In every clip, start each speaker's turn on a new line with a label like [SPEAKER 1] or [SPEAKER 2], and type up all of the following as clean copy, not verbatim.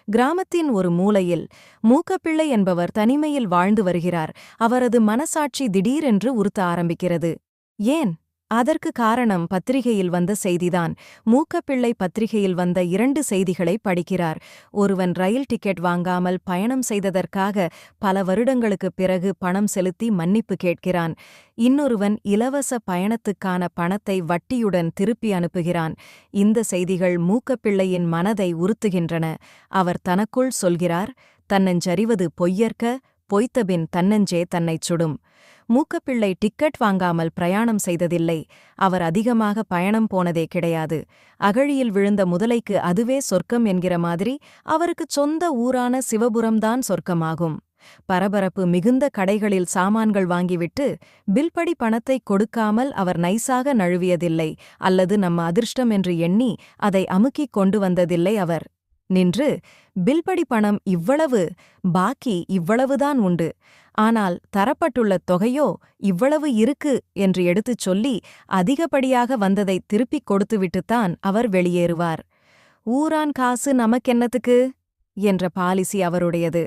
[SPEAKER 1] கிராமத்தின் ஒரு மூலையில் மூக்கப்பிள்ளை என்பவர் தனிமையில் வாழ்ந்து வருகிறார். அவரது மனசாட்சி திடீரென்று உறுத்த ஆரம்பிக்கிறது. ஏன்? அதற்கு காரணம் பத்திரிகையில் வந்த செய்திதான். மூக்கப்பிள்ளை பத்திரிகையில் வந்த 2 செய்திகளை படிக்கிறார். ஒருவன் ரயில் டிக்கெட் வாங்காமல் பயணம் செய்ததற்காக பல வருடங்களுக்குப் பிறகு பணம் செலுத்தி மன்னிப்பு கேட்கிறான். இன்னொருவன் இலவச பயணத்துக்கான பணத்தை வட்டியுடன் திருப்பி அனுப்புகிறான். இந்த செய்திகள் மூக்கப்பிள்ளையின் மனதை உறுத்துகின்றன. அவர் தனக்குள் சொல்கிறார், தன்னஞ்சரிவது பொய்யற்க, பொய்த்தபின் தன்னஞ்சே தன்னைச் சுடும். மூக்கப்பிள்ளை டிக்கெட் வாங்காமல் பிரயாணம் செய்ததில்லை. அவர் அதிகமாக பயணம் போனதே கிடையாது. அகழியில் விழுந்த முதலைக்கு அதுவே சொர்க்கம் என்கிற மாதிரி அவருக்குச் சொந்த ஊரான சிவபுரம்தான் சொர்க்கமாகும். பரபரப்பு மிகுந்த கடைகளில் சாமான்கள் வாங்கிவிட்டு பில்படி பணத்தை கொடுக்காமல் அவர் நைசாக நழுவியதில்லை, அல்லது நம்ம அதிர்ஷ்டம் என்று எண்ணி அதை அமுக்கிக் கொண்டு வந்ததில்லை. அவர் நின்று, பில்படி பணம் இவ்வளவு, பாக்கி இவ்வளவுதான் உண்டு, ஆனால் தரப்பட்டுள்ள தொகையோ இவ்வளவு இருக்கு என்று எடுத்துச் சொல்லி அதிகப்படியாக வந்ததை திருப்பிக் கொடுத்துவிட்டுத்தான் அவர் வெளியேறுவார். ஊரான் காசு நமக்கென்னத்துக்கு என்ற பாலிசி அவருடையது.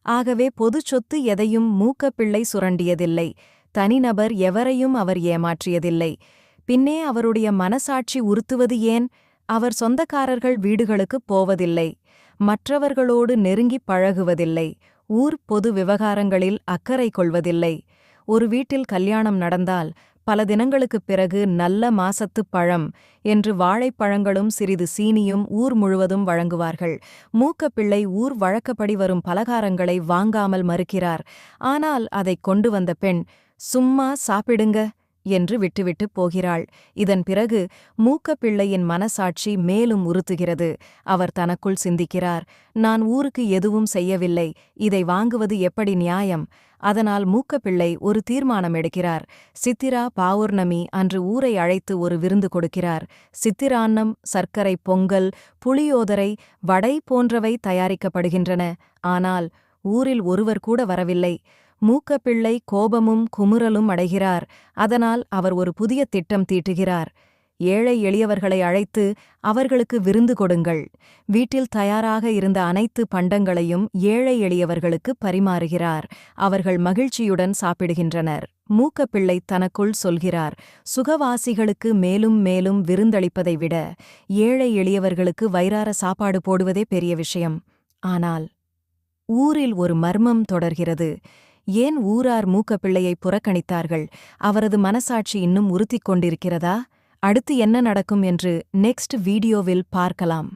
[SPEAKER 1] ஆகவே பொதுச் சொத்து எதையும் மூக்கப்பிள்ளை சுரண்டியதில்லை. தனிநபர் எவரையும் அவர் ஏமாற்றியதில்லை. பின்னே அவருடைய மனசாட்சி உறுத்துவது ஏன்? அவர் சொந்தக்காரர்கள் வீடுகளுக்குப் போவதில்லை, மற்றவர்களோடு நெருங்கிப் பழகுவதில்லை, ஊர் பொது விவகாரங்களில் அக்கறை கொள்வதில்லை. ஒரு வீட்டில் கல்யாணம் நடந்தால் பல தினங்களுக்குப் பிறகு நல்ல மாசத்துப் பழம் என்று வாழைப்பழங்களும் சிறிது சீனியும் ஊர் முழுவதும் வழங்குவார்கள். மூக்கப்பிள்ளை ஊர் வழக்கப்படி வரும் பலகாரங்களை வாங்காமல் மறுக்கிறார். ஆனால் அதைக் கொண்டு வந்த பெண், சும்மா சாப்பிடுங்க என்று விட்டுவிட்டு போகிறாள். இதன் பிறகு மூக்கப்பிள்ளையின் மனசாட்சி மேலும் உறுத்துகிறது. அவர் தனக்குள் சிந்திக்கிறார், நான் ஊருக்கு எதுவும் செய்யவில்லை, இதை வாங்குவது எப்படி நியாயம்? அதனால் மூக்கப்பிள்ளை ஒரு தீர்மானம் எடுக்கிறார். சித்திரா பௌர்ணமி அன்று ஊரை அழைத்து ஒரு விருந்து கொடுக்கிறார். சித்திரான்னம், சர்க்கரை பொங்கல், புளியோதரை, வடை போன்றவை தயாரிக்கப்படுகின்றன. ஆனால் ஊரில் ஒருவர் கூட வரவில்லை. மூக்கப்பிள்ளை கோபமும் குமுறலும் அடைகிறார். அதனால் அவர் ஒரு புதிய திட்டம் தீட்டுகிறார். ஏழை எளியவர்களை அழைத்து அவர்களுக்கு விருந்து கொடுங்கள். வீட்டில் தயாராக இருந்த அனைத்து பண்டங்களையும் ஏழை எளியவர்களுக்கு பரிமாறுகிறார். அவர்கள் மகிழ்ச்சியுடன் சாப்பிடுகின்றனர். மூக்கப்பிள்ளை தனக்குள் சொல்கிறார், சுகவாசிகளுக்கு மேலும் மேலும் விருந்தளிப்பதை விட ஏழை எளியவர்களுக்கு வயிறார சாப்பாடு போடுவதே பெரிய விஷயம். ஆனால் ஊரில் ஒரு மர்மம் தொடர்கிறது. ஏன் ஊரார் மூக்கப்பிள்ளையை புறக்கணித்தார்கள்? அவரது மனசாட்சி இன்னும் உறுத்திக் கொண்டிருக்கிறதா? அடுத்து என்ன நடக்கும் என்று நெக்ஸ்ட் வீடியோவில் பார்க்கலாம்.